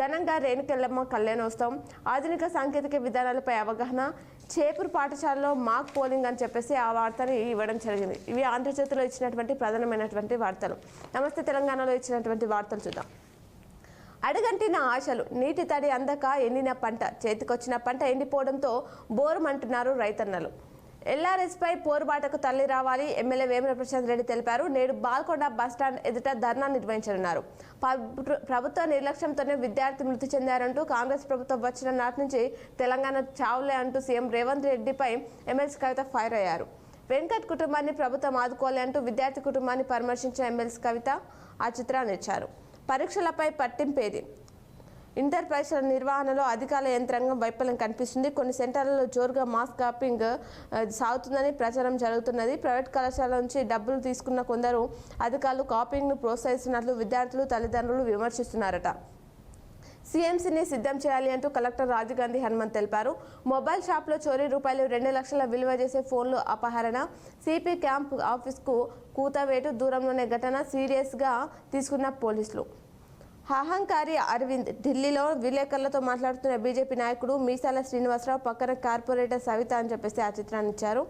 ఘనంగా రేణుకెళ్లమ్మ కళ్యాణోత్సవం. ఆధునిక సాంకేతిక విధానాలపై అవగాహన. చేపూరు పాఠశాలలో మాక్ పోలింగ్ అని చెప్పేసి ఆ వార్తని ఇవ్వడం జరిగింది. ఇవి ఆంధ్రజ్యోతిలో ఇచ్చినటువంటి ప్రధానమైనటువంటి వార్తలు. నమస్తే తెలంగాణలో ఇచ్చినటువంటి వార్తలు చూద్దాం. అడుగంటిన ఆశలు, నీటి తడి అందక ఎండిన పంట, చేతికొచ్చిన పంట ఎండిపోవడంతో బోరుమంటున్నారు రైతన్నలు. ఎల్ఆర్ఎస్పై పోరుబాటకు తల్లి రావాలి ఎమ్మెల్యే వేముల ప్రశాంత్ రెడ్డి తెలిపారు. నేడు బాల్కొండ బస్టాండ్ ఎదుట ధర్నా నిర్వహించనున్నారు. ప్రభుత్వ నిర్లక్ష్యంతోనే విద్యార్థి మృతి చెందారంటూ కాంగ్రెస్ ప్రభుత్వం వచ్చిన నాటి నుంచి తెలంగాణ చావులే అంటూ సీఎం రేవంత్ రెడ్డిపై ఎమ్మెల్సీ కవిత ఫైర్ అయ్యారు. వెంకట్ కుటుంబాన్ని ప్రభుత్వం ఆదుకోలే అంటూ విద్యార్థి కుటుంబాన్ని పరామర్శించిన ఎమ్మెల్సీ కవిత ఆ చిత్రాన్ని ఇచ్చారు. పరీక్షలపై పట్టింపేది, ఇంటర్ పరీక్షల నిర్వహణలో అధికారుల యంత్రాంగం వైఫల్యం కనిపిస్తుంది. కొన్ని సెంటర్లలో జోరుగా మాస్ కాపింగ్ సాగుతుందని ప్రచారం జరుగుతున్నది. ప్రైవేట్ కళాశాల నుంచి డబ్బులు తీసుకున్న కొందరు అధికారులు కాపింగ్ను ప్రోత్సహిస్తున్నట్లు విద్యార్థులు తల్లిదండ్రులు విమర్శిస్తున్నారట. సీఎంసీని సిద్ధం చేయాలి అంటూ కలెక్టర్ రాజీవ్ గాంధీ హనుమంత్ తెలిపారు. మొబైల్ షాప్లో చోరీ రూపాయలు 2 లక్షల విలువ చేసే ఫోన్లు అపహరణ, సిపి క్యాంప్ ఆఫీస్కు కూతవేటు దూరంలోనే ఘటన సీరియస్గా తీసుకున్న పోలీసులు. అహంకారి అరవింద్, ఢిల్లీలో విలేకరులతో మాట్లాడుతున్న బీజేపీ నాయకుడు మీసాల శ్రీనివాసరావు పక్కన కార్పొరేటర్ సవిత అని చెప్పేసి ఆ చిత్రాన్ని ఇచ్చారు.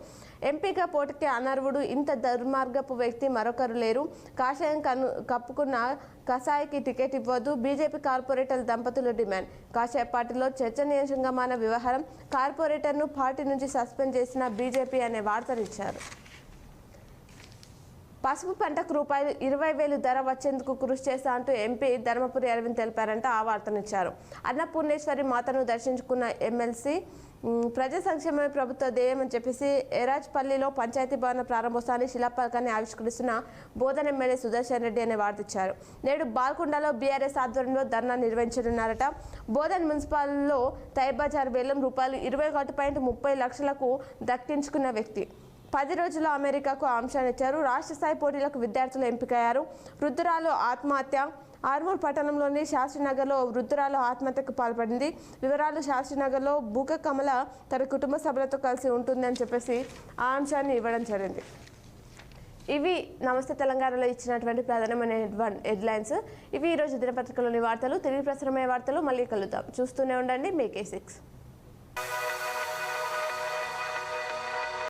ఎంపీగా పోటీకి అనర్వుడు, ఇంత దుర్మార్గపు వ్యక్తి మరొకరు లేరు. కాషాయం కప్పుకున్న కసాయికి టికెట్ ఇవ్వద్దు, బీజేపీ కార్పొరేటర్ దంపతుల డిమాండ్. కాషాయ పార్టీలో చర్చనీయాంశంగా మారిన వ్యవహారం, కార్పొరేటర్ను పార్టీ నుంచి సస్పెండ్ చేసిన బీజేపీ అనే వార్తలు ఇచ్చారు. పసుపు పంటకు రూపాయలు 20,000 ధర వచ్చేందుకు కృషి చేస్తా అంటూ ఎంపీ ధర్మపురి అరవింద్ తెలిపారంట. ఆ వార్తనిచ్చారు. అన్నపూర్ణేశ్వరి మాతను దర్శించుకున్న ఎమ్మెల్సీ, ప్రజా సంక్షేమమే ప్రభుత్వ ధ్యేయం అని చెప్పేసి ఎరాజ్పల్లిలో పంచాయతీ భవన ప్రారంభోత్సవాన్ని శిలాఫలకాన్ని ఆవిష్కరిస్తున్న బోధన్ ఎమ్మెల్యే సుదర్శన్ రెడ్డి అనే వార్త ఇచ్చారు. నేడు బాల్కొండలో బీఆర్ఎస్ ఆధ్వర్యంలో ధర్నా నిర్వహించనున్నారట. బోధన్ మున్సిపాల్లో తైబజార్ వేలం రూపాయలు 21.30 లక్షలకు దక్కించుకున్న వ్యక్తి 10 రోజుల్లో అమెరికాకు అంశాన్ని ఇచ్చారు. రాష్ట్ర స్థాయి పోటీలకు విద్యార్థులు ఎంపికయ్యారు. వృద్ధురాలు ఆత్మహత్య, ఆర్మూర్ పట్టణంలోని శాస్త్రీనగర్లో వృద్ధురాలు ఆత్మహత్యకు పాల్పడింది. వివరాలు, శాస్త్రీనగర్లో బుక కమల తన కుటుంబ సభ్యులతో కలిసి ఉంటుందని చెప్పేసి ఆ అంశాన్ని ఇవ్వడం జరిగింది. ఇవి నమస్తే తెలంగాణలో ఇచ్చినటువంటి ప్రధానమైన హెడ్లైన్స్. ఇవి ఈరోజు దినపత్రికలోని వార్తలు. తిరిగి ప్రసారమయ్యే వార్తలు మళ్ళీ కలుద్దాం. చూస్తూనే ఉండండి మీ K6.